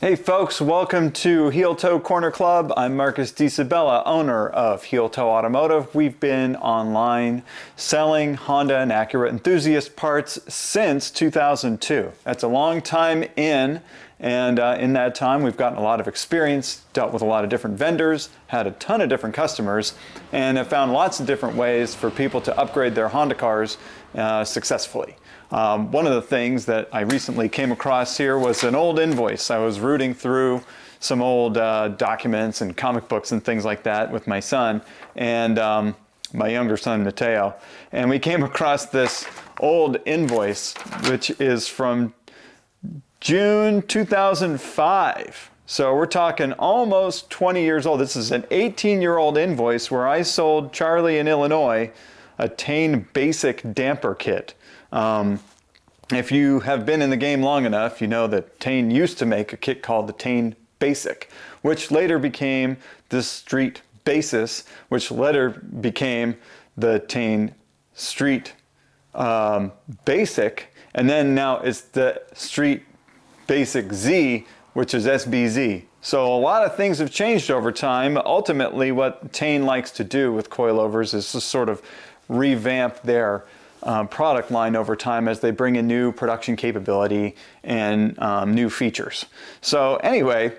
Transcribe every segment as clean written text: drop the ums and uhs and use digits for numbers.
Hey folks, welcome to Heeltoe Corner Club. I'm Marcus DiSabella, owner of Heeltoe Automotive. We've been online selling Honda and Acura enthusiast parts since 2002. That's a long time in that time we've gotten a lot of experience, dealt with a lot of different vendors, had a ton of different customers, and have found lots of different ways for people to upgrade their Honda cars successfully. One of the things that I recently came across here was an old invoice. I was rooting through some old documents and comic books and things like that with my son and my younger son, Mateo. And we came across this old invoice, which is from June 2005. So we're talking almost 20 years old. This is an 18-year-old invoice where I sold Charlie in Illinois a Tane Basic damper kit. If you have been in the game long enough, you know that Tane used to make a kit called the Tane Basic, which later became the Street Basis, which later became the Tane Street Basic, and then now it's the Street Basic Z, which is SBZ. So a lot of things have changed over time. Ultimately, what Tane likes to do with coilovers is to sort of revamp their product line over time as they bring in new production capability and new features. So anyway,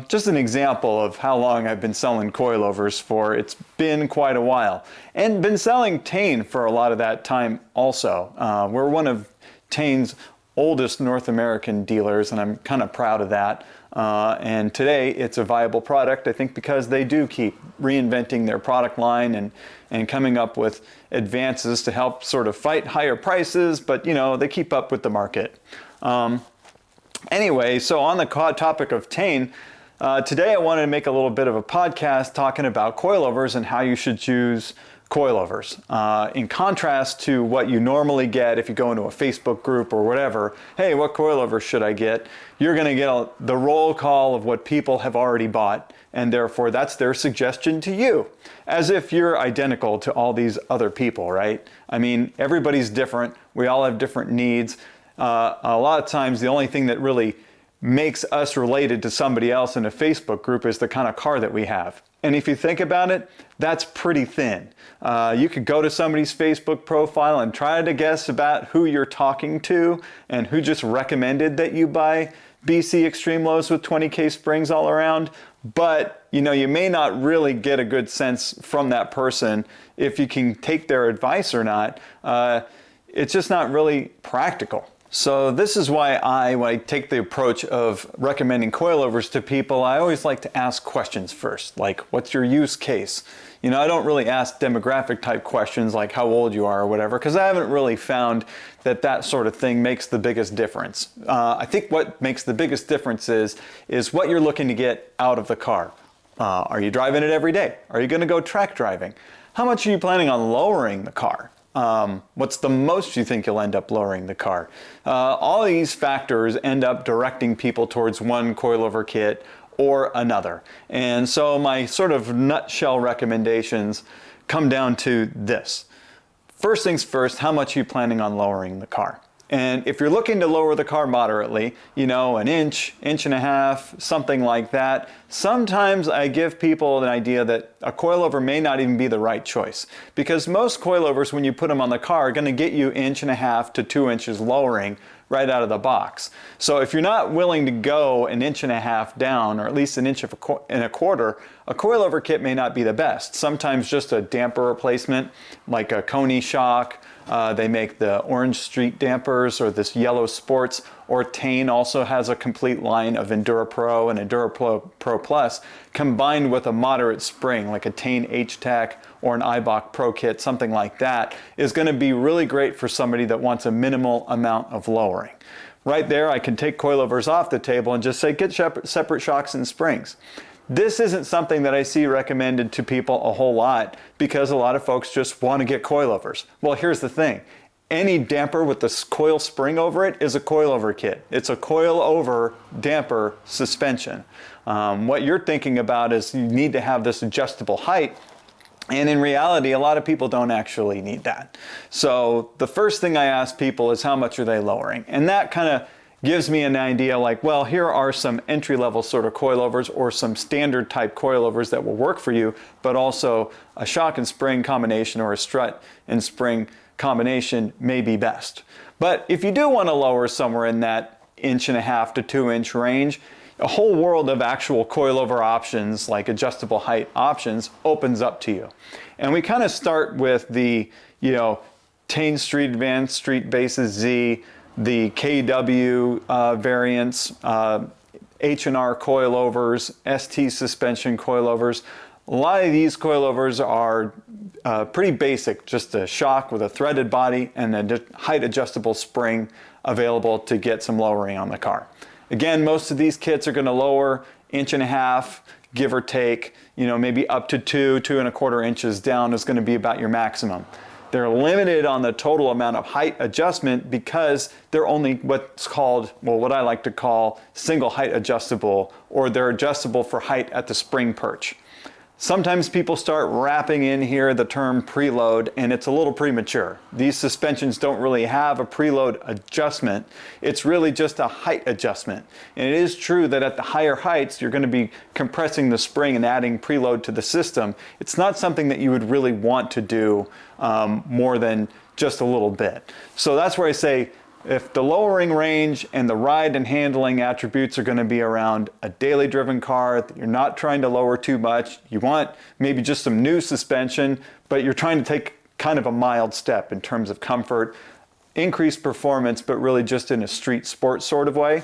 just an example of how long I've been selling coilovers for. It's been quite a while, and been selling Tane for a lot of that time also. We're one of Tane's oldest North American dealers, and I'm kind of proud of that. And today it's a viable product, I think, because they do keep reinventing their product line and coming up with advances to help sort of fight higher prices, but you know, they keep up with the market. Anyway, so on the topic of Tane, today I wanted to make a little bit of a podcast talking about coilovers and how you should choose coilovers. In contrast to what you normally get if you go into a Facebook group or whatever, hey, what coilovers should I get? You're going to get the roll call of what people have already bought, and therefore that's their suggestion to you, as if you're identical to all these other people, right? I mean, everybody's different. We all have different needs. A lot of times the only thing that really makes us related to somebody else in a Facebook group is the kind of car that we have. And if you think about it, that's pretty thin. You could go to somebody's Facebook profile and try to guess about who you're talking to and who just recommended that you buy BC Extreme Lows with 20K springs all around. But you know, you may not really get a good sense from that person if you can take their advice or not. It's just not really practical. So this is why when I take the approach of recommending coilovers to people, I always like to ask questions first, like what's your use case? You know, I don't really ask demographic type questions like how old you are or whatever, because I haven't really found that sort of thing makes the biggest difference. I think what makes the biggest difference is what you're looking to get out of the car. Are you driving it every day? Are you going to go track driving? How much are you planning on lowering the car? What's the most you think you'll end up lowering the car? All these factors end up directing people towards one coilover kit or another. And so my sort of nutshell recommendations come down to this. First things first, how much are you planning on lowering the car? And if you're looking to lower the car moderately, you know, an inch, inch and a half, something like that, sometimes I give people an idea that a coilover may not even be the right choice. Because most coilovers, when you put them on the car, are going to get you 1.5 to 2 inches lowering right out of the box. So if you're not willing to go 1.5 inches down, or at least 1.25 inches, a coilover kit may not be the best. Sometimes just a damper replacement, like a Coney shock. They make the Orange Street dampers or this Yellow Sports, or Tane also has a complete line of EnduraPro and EnduraPro Plus combined with a moderate spring like a Tane H-Tech or an Eibach Pro Kit, something like that, is going to be really great for somebody that wants a minimal amount of lowering. Right there, I can take coilovers off the table and just say get separate shocks and springs. This isn't something that I see recommended to people a whole lot because a lot of folks just want to get coilovers. Well, here's the thing. Any damper with the coil spring over it is a coilover kit. It's a coilover damper suspension. What you're thinking about is you need to have this adjustable height, and in reality, a lot of people don't actually need that. So the first thing I ask people is how much are they lowering? And that kind of gives me an idea like, well, here are some entry-level sort of coilovers or some standard type coilovers that will work for you, but also a shock and spring combination or a strut and spring combination may be best. But if you do want to lower somewhere in that 1.5 to 2 inch range, a whole world of actual coilover options like adjustable height options opens up to you. And we kind of start with the, Tane Street Advanced, Street Bases Z, the KW variants, H&R coilovers, ST suspension coilovers. A lot of these coilovers are pretty basic, just a shock with a threaded body and a height adjustable spring available to get some lowering on the car. Again, most of these kits are going to lower 1.5 inches, give or take, maybe up to 2.25 inches down is going to be about your maximum. They're limited on the total amount of height adjustment because they're only what's called, well, what I like to call single height adjustable, or they're adjustable for height at the spring perch. Sometimes people start wrapping in here the term preload, and it's a little premature. These suspensions don't really have a preload adjustment. It's really just a height adjustment. And it is true that at the higher heights, you're going to be compressing the spring and adding preload to the system. It's not something that you would really want to do more than just a little bit. So that's where I say, if the lowering range and the ride and handling attributes are going to be around a daily driven car, that you're not trying to lower too much, you want maybe just some new suspension, but you're trying to take kind of a mild step in terms of comfort, increased performance, but really just in a street sport sort of way,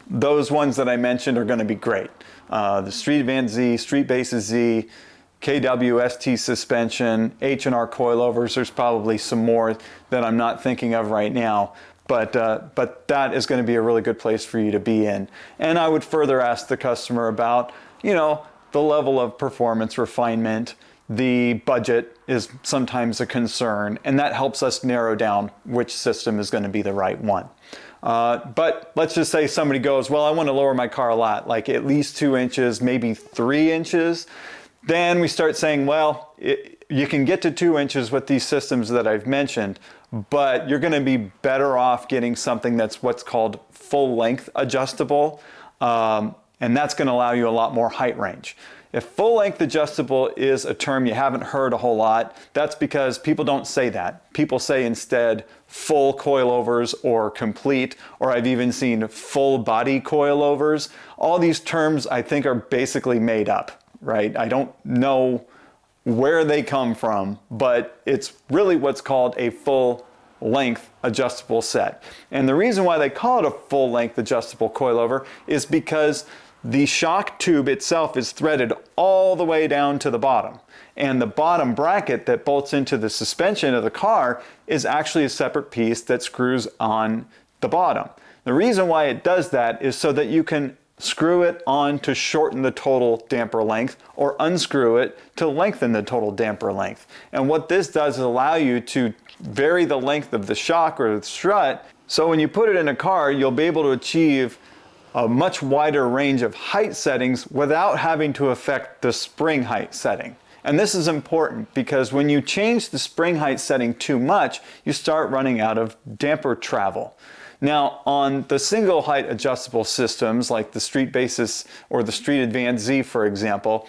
those ones that I mentioned are going to be great. The Street Advanced Z, Street Bases Z, KW ST suspension, H&R coilovers. There's probably some more that I'm not thinking of right now, but that is going to be a really good place for you to be in. And I would further ask the customer about, the level of performance refinement. The budget is sometimes a concern, and that helps us narrow down which system is going to be the right one. But let's just say somebody goes, well, I want to lower my car a lot, like at least 2 inches, maybe 3 inches. Then we start saying, well, you can get to 2 inches with these systems that I've mentioned, but you're going to be better off getting something that's what's called full length adjustable, and that's going to allow you a lot more height range. If full length adjustable is a term you haven't heard a whole lot, that's because people don't say that. People say instead full coilovers or complete, or I've even seen full body coilovers. All these terms I think are basically made up. Right? I don't know where they come from, but it's really what's called a full length adjustable set. And the reason why they call it a full length adjustable coilover is because the shock tube itself is threaded all the way down to the bottom. And the bottom bracket that bolts into the suspension of the car is actually a separate piece that screws on the bottom. The reason why it does that is so that you can screw it on to shorten the total damper length, or unscrew it to lengthen the total damper length. And what this does is allow you to vary the length of the shock or the strut, so when you put it in a car, you'll be able to achieve a much wider range of height settings without having to affect the spring height setting. And this is important because when you change the spring height setting too much, you start running out of damper travel. Now, on the single height adjustable systems like the Street Basis or the Street Advanced Z, for example,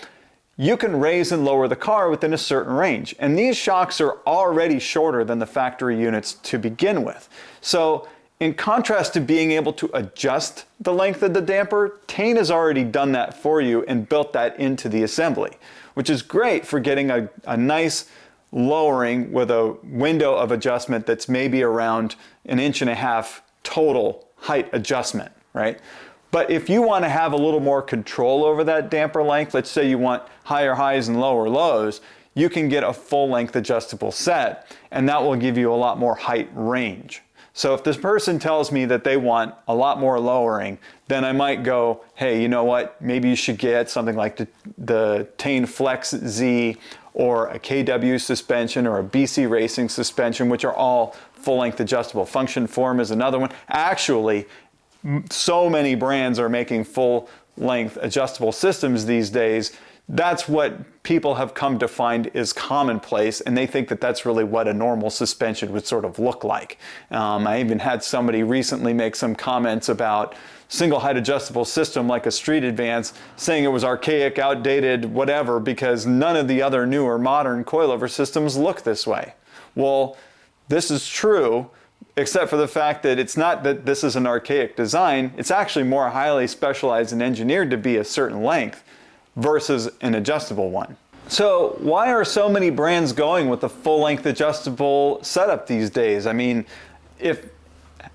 you can raise and lower the car within a certain range. And these shocks are already shorter than the factory units to begin with. So in contrast to being able to adjust the length of the damper, Tane has already done that for you and built that into the assembly, which is great for getting a nice lowering with a window of adjustment that's maybe around 1.5 inches total height adjustment, right? But if you want to have a little more control over that damper length, let's say you want higher highs and lower lows, you can get a full length adjustable set, and that will give you a lot more height range. So if this person tells me that they want a lot more lowering, then I might go, hey, you know what? Maybe you should get something like the Tane Flex Z, or a KW suspension, or a BC Racing suspension, which are all full-length adjustable. Function Form is another one. Actually, so many brands are making full-length adjustable systems these days That's what people have come to find is commonplace, and they think that that's really what a normal suspension would sort of look like. I even had somebody recently make some comments about single height adjustable system like a Street Advance, saying it was archaic, outdated, whatever, because none of the other newer modern coilover systems look this way. Well, this is true, except for the fact that it's not that this is an archaic design, it's actually more highly specialized and engineered to be a certain length versus an adjustable one. So why are so many brands going with the full-length adjustable setup these days? I mean, if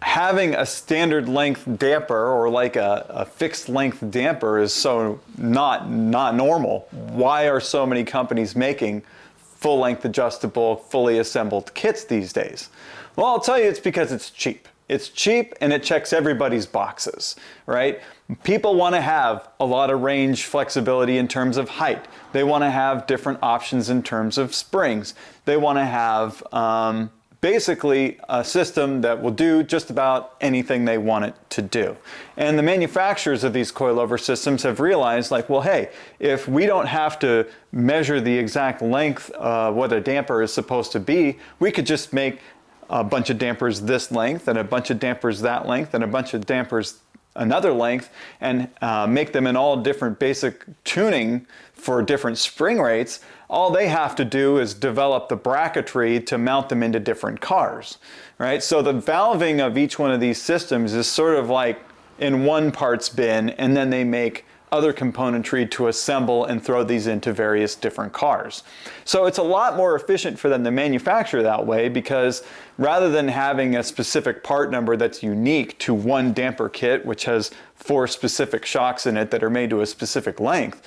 having a standard length damper or like a fixed length damper is so not normal, why are so many companies making full-length adjustable, fully assembled kits these days? Well, I'll tell you, it's because it's cheap. It's cheap and it checks everybody's boxes, right? People want to have a lot of range flexibility in terms of height. They want to have different options in terms of springs. They want to have basically a system that will do just about anything they want it to do. And the manufacturers of these coilover systems have realized, like, well, hey, if we don't have to measure the exact length what a damper is supposed to be, we could just make a bunch of dampers this length and a bunch of dampers that length and a bunch of dampers another length, and make them in all different basic tuning for different spring rates. All they have to do is develop the bracketry to mount them into different cars, right? So the valving of each one of these systems is sort of like in one parts bin, and then they make other componentry to assemble and throw these into various different cars. So it's a lot more efficient for them to manufacture that way, because rather than having a specific part number that's unique to one damper kit, which has 4 specific shocks in it that are made to a specific length,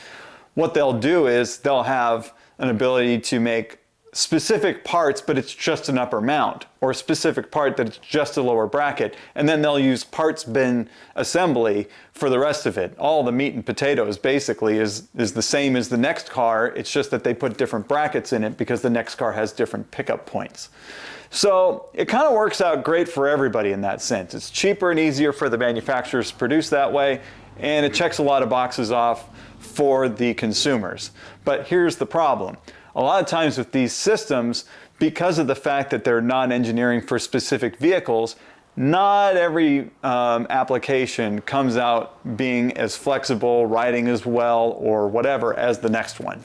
what they'll do is they'll have an ability to make specific parts, but it's just an upper mount, or a specific part that it's just a lower bracket, and then they'll use parts bin assembly for the rest of it. All the meat and potatoes basically is the same as the next car, it's just that they put different brackets in it because the next car has different pickup points. So it kind of works out great for everybody in that sense. It's cheaper and easier for the manufacturers to produce that way, and it checks a lot of boxes off for the consumers. But here's the problem. A lot of times with these systems, because of the fact that they're not engineering for specific vehicles, not every application comes out being as flexible, riding as well, or whatever as the next one.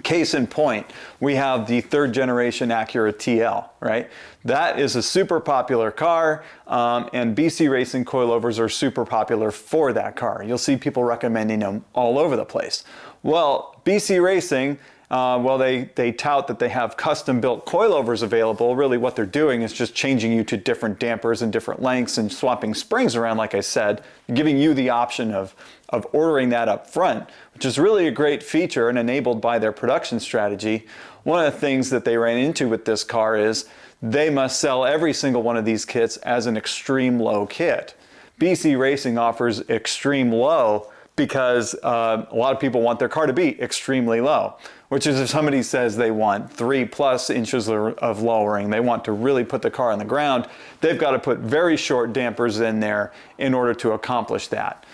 Case in point, we have the 3rd generation Acura TL, right? That is a super popular car, and BC Racing coilovers are super popular for that car. You'll see people recommending them all over the place. Well, BC Racing, well, they tout that they have custom-built coilovers available. Really what they're doing is just changing you to different dampers and different lengths and swapping springs around, like I said, giving you the option of ordering that up front, which is really a great feature and enabled by their production strategy. One of the things that they ran into with this car is they must sell every single one of these kits as an extreme low kit. BC Racing offers extreme low because a lot of people want their car to be extremely low, which is if somebody says they want 3+ inches of lowering, they want to really put the car on the ground, they've got to put very short dampers in there in order to accomplish that.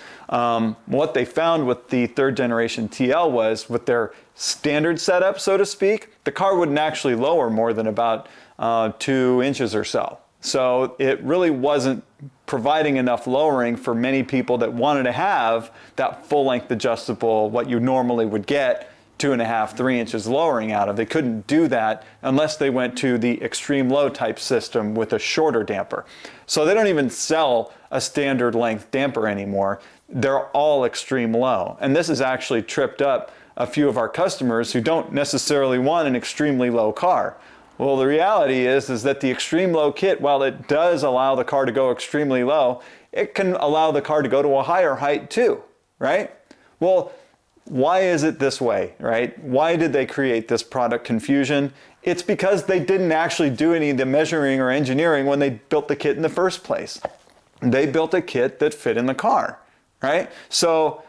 What they found with the 3rd generation TL was, with their standard setup, so to speak, the car wouldn't actually lower more than about 2 inches or so. So it really wasn't providing enough lowering for many people that wanted to have that full-length adjustable, what you normally would get 2.5, 3 inches lowering out of. They couldn't do that unless they went to the extreme low type system with a shorter damper. So they don't even sell a standard length damper anymore. They're all extreme low. And this has actually tripped up a few of our customers who don't necessarily want an extremely low car. Well, the reality is that the extreme low kit, while it does allow the car to go extremely low, it can allow the car to go to a higher height too, right? Well, why is it this way, right? Why did they create this product confusion? It's because they didn't actually do any of the measuring or engineering when they built the kit in the first place. They built a kit that fit in the car, right? So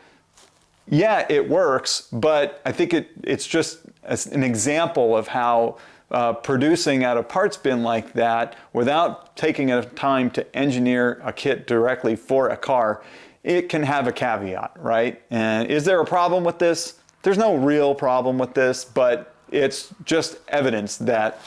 yeah, it works, but I think it's just an example of how producing out of parts bin like that without taking a time to engineer a kit directly for a car, it can have a caveat, right? And is there a problem with this? There's no real problem with this, but it's just evidence that,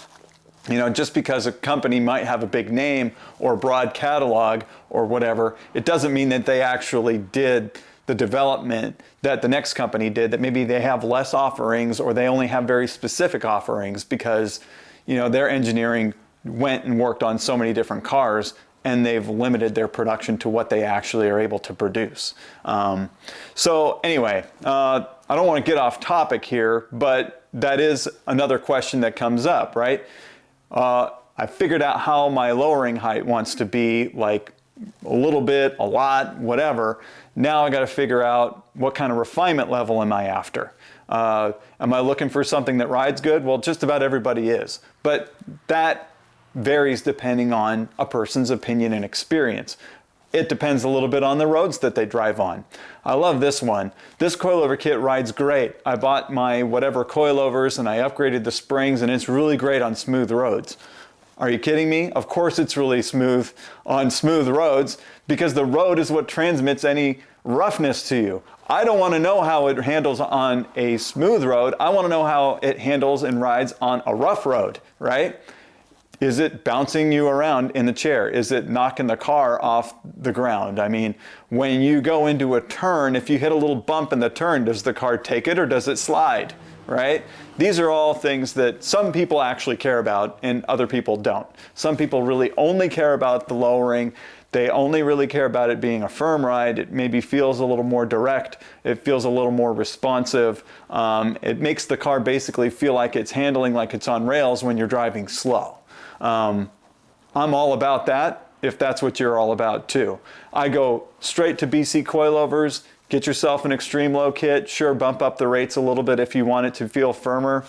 you know, just because a company might have a big name or a broad catalog or whatever, it doesn't mean that they actually did the development that the next company did, that maybe they have less offerings or they only have very specific offerings because, you know, their engineering went and worked on so many different cars and they've limited their production to what they actually are able to produce. So anyway, I don't want to get off topic here, but that is another question that comes up, right? I figured out how my lowering height wants to be, like a little bit, a lot, whatever. Now I got to figure out what kind of refinement level am I after. Am I looking for something that rides good? Well, just about everybody is, but that varies depending on a person's opinion and experience. It depends a little bit on the roads that they drive on. I love this one. This coilover kit rides great. I bought my whatever coilovers and I upgraded the springs and it's really great on smooth roads. Are you kidding me? Of course it's really smooth on smooth roads because the road is what transmits any roughness to you. I don't want to know how it handles on a smooth road. I want to know how it handles and rides on a rough road, right? Is it bouncing you around in the chair? Is it knocking the car off the ground? I mean, when you go into a turn, if you hit a little bump in the turn, does the car take it or does it slide, right? These are all things that some people actually care about and other people don't. Some people really only care about the lowering. They only really care about it being a firm ride. It maybe feels a little more direct. It feels a little more responsive. It makes the car basically feel like it's handling like it's on rails when you're driving slow. I'm all about that, if that's what you're all about too. I go straight to BC Coilovers, get yourself an extreme low kit, sure, bump up the rates a little bit if you want it to feel firmer.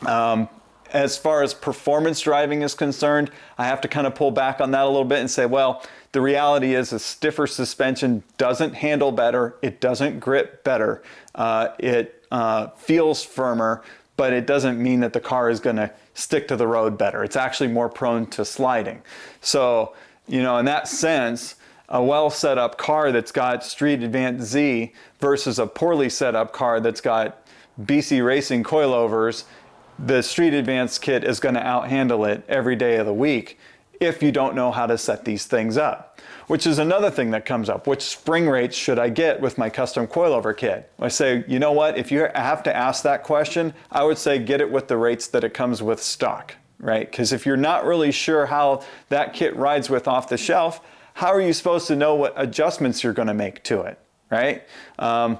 As far as performance driving is concerned, I have to kind of pull back on that a little bit and say, well, the reality is a stiffer suspension doesn't handle better, it doesn't grip better, it feels firmer, but it doesn't mean that the car is going to stick to the road better. It's actually more prone to sliding. So, you know, in that sense, a well set up car that's got Street Advance Z versus a poorly set up car that's got BC Racing coilovers, the Street Advance kit is going to outhandle it every day of the week if you don't know how to set these things up. Which is another thing that comes up. Which spring rates should I get with my custom coilover kit? I say, you know what, if you have to ask that question, I would say get it with the rates that it comes with stock, right? Because if you're not really sure how that kit rides with off the shelf, how are you supposed to know what adjustments you're going to make to it, right?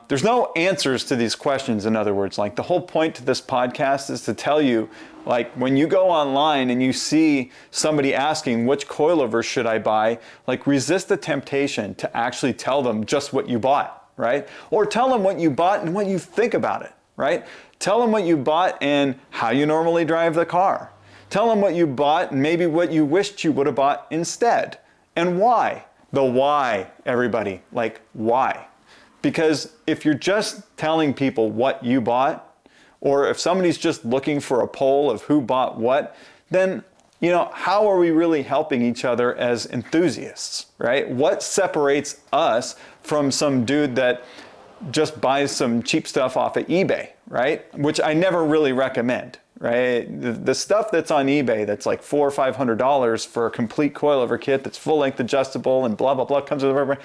There's no answers to these questions, in other words. Like, the whole point to this podcast is to tell you, like, when you go online and you see somebody asking which coilovers should I buy, like, resist the temptation to actually tell them just what you bought, right? Or tell them what you bought and what you think about it, right? Tell them what you bought and how you normally drive the car. Tell them what you bought and maybe what you wished you would have bought instead. And why? The why, everybody. Like, why? Because if you're just telling people what you bought, or if somebody's just looking for a poll of who bought what, then, you know, how are we really helping each other as enthusiasts, right? What separates us from some dude that just buys some cheap stuff off of eBay, right? Which I never really recommend, right? The stuff that's on eBay that's like $400 or $500 for a complete coilover kit that's full length adjustable and blah, blah, blah, comes with everything.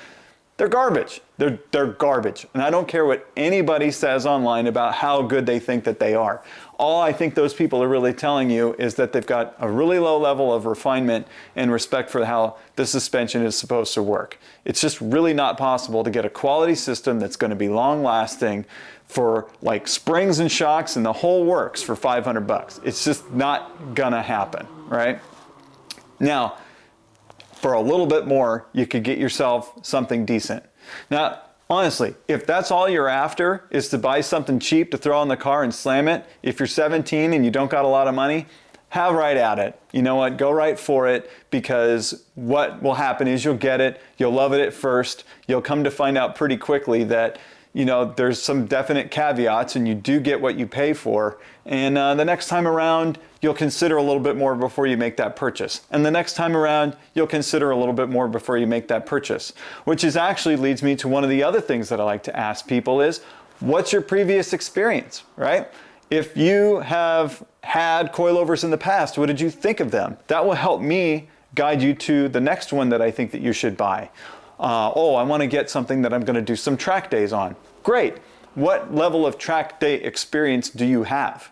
They're garbage. They're garbage. And I don't care what anybody says online about how good they think that they are. All I think those people are really telling you is that they've got a really low level of refinement and respect for how the suspension is supposed to work. It's just really not possible to get a quality system that's going to be long lasting for like springs and shocks and the whole works for $500. It's just not gonna happen, right? Now, for a little bit more, you could get yourself something decent. Now, honestly, if that's all you're after is to buy something cheap to throw in the car and slam it, if you're 17 and you don't got a lot of money, have right at it. You know what? Go right for it, because what will happen is you'll get it, you'll love it at first, you'll come to find out pretty quickly that, you know, there's some definite caveats and you do get what you pay for. And the next time around, you'll consider a little bit more before you make that purchase. And the next time around, you'll consider a little bit more before you make that purchase. Which is actually leads me to one of the other things that I like to ask people is, what's your previous experience, right? If you have had coilovers in the past, what did you think of them? That will help me guide you to the next one that I think that you should buy. Oh, I want to get something that I'm going to do some track days on. Great. What level of track day experience do you have?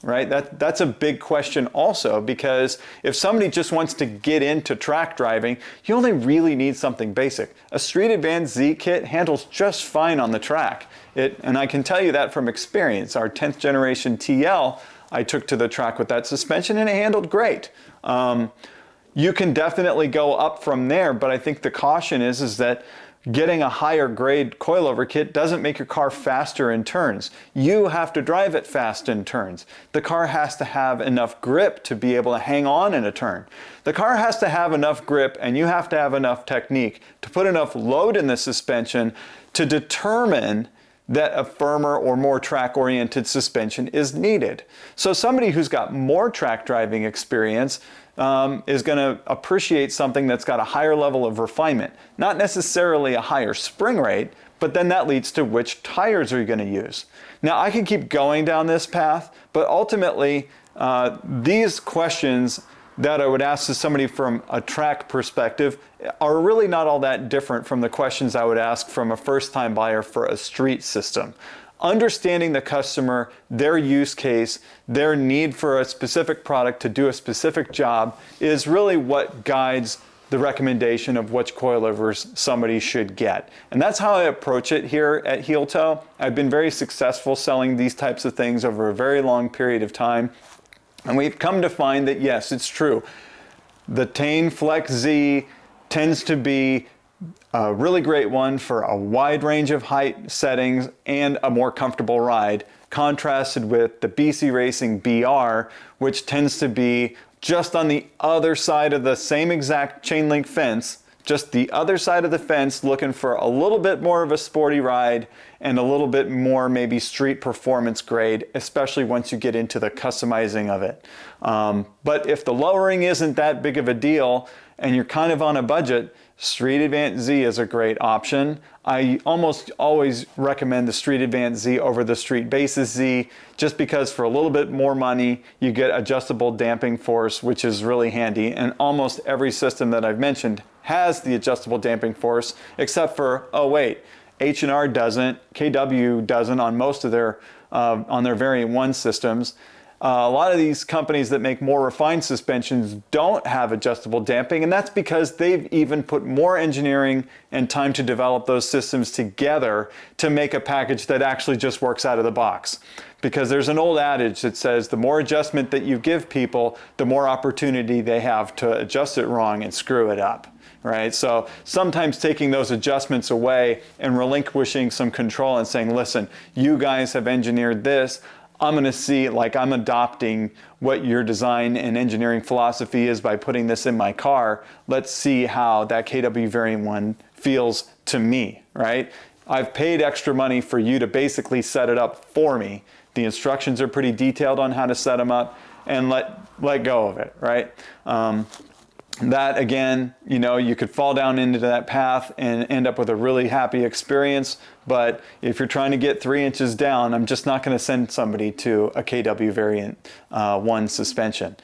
Right? That's a big question also, because if somebody just wants to get into track driving, you only really need something basic. A Street Advance Z kit handles just fine on the track. And I can tell you that from experience. Our 10th generation TL, I took to the track with that suspension and it handled great. You can definitely go up from there, but I think the caution is that getting a higher grade coilover kit doesn't make your car faster in turns. You have to drive it fast in turns. The car has to have enough grip to be able to hang on in a turn. The car has to have enough grip, and you have to have enough technique to put enough load in the suspension to determine that a firmer or more track-oriented suspension is needed. So somebody who's got more track driving experience is going to appreciate something that's got a higher level of refinement. Not necessarily a higher spring rate, but then that leads to which tires are you going to use. Now I can keep going down this path, but ultimately these questions that I would ask to somebody from a track perspective are really not all that different from the questions I would ask from a first-time buyer for a street system. Understanding the customer, their use case, their need for a specific product to do a specific job is really what guides the recommendation of which coilovers somebody should get. And that's how I approach it here at Heeltoe. I've been very successful selling these types of things over a very long period of time. And we've come to find that yes, it's true. The Tane Flex Z tends to be a really great one for a wide range of height settings and a more comfortable ride, contrasted with the BC Racing BR, which tends to be just on the other side of the same exact chain link fence, just the other side of the fence, looking for a little bit more of a sporty ride and a little bit more maybe street performance grade, especially once you get into the customizing of it. But if the lowering isn't that big of a deal and you're kind of on a budget, Street Advance Z is a great option. I almost always recommend the Street Advance Z over the Street Basis Z, just because for a little bit more money, you get adjustable damping force, which is really handy. And almost every system that I've mentioned has the adjustable damping force, except for, oh wait, H&R doesn't, KW doesn't on most of their, on their Variant 1 systems. A lot of these companies that make more refined suspensions don't have adjustable damping, and that's because they've even put more engineering and time to develop those systems together to make a package that actually just works out of the box. Because there's an old adage that says the more adjustment that you give people, the more opportunity they have to adjust it wrong and screw it up. Right? So sometimes taking those adjustments away and relinquishing some control and saying, listen, you guys have engineered this, I'm going to see, like, I'm adopting what your design and engineering philosophy is by putting this in my car. Let's see how that KW Variant 1 feels to me, right? I've paid extra money for you to basically set it up for me. The instructions are pretty detailed on how to set them up, and let go of it, right? That again, you know, you could fall down into that path and end up with a really happy experience. But if you're trying to get 3 inches down, I'm just not going to send somebody to a KW Variant 1 suspension.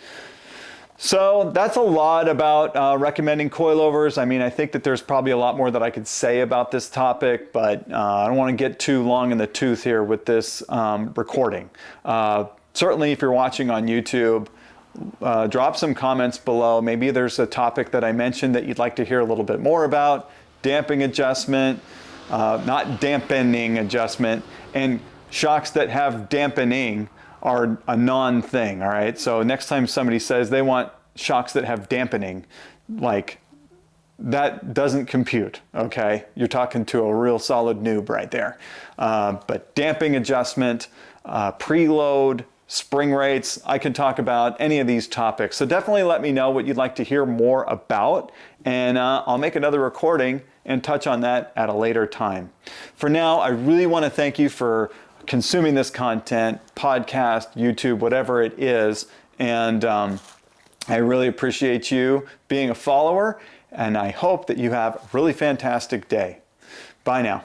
So that's a lot about recommending coilovers. I mean, I think that there's probably a lot more that I could say about this topic, but I don't want to get too long in the tooth here with this recording. Certainly, if you're watching on YouTube, drop some comments below. Maybe there's a topic that I mentioned that you'd like to hear a little bit more about. Damping adjustment, not dampening adjustment, and shocks that have dampening are a non-thing, all right? So next time somebody says they want shocks that have dampening, like, that doesn't compute, okay? You're talking to a real solid noob right there. But damping adjustment, preload, spring rates, I can talk about any of these topics. So definitely let me know what you'd like to hear more about, and I'll make another recording and touch on that at a later time. For now, I really want to thank you for consuming this content, podcast, YouTube, whatever it is, and I really appreciate you being a follower, and I hope that you have a really fantastic day. Bye now.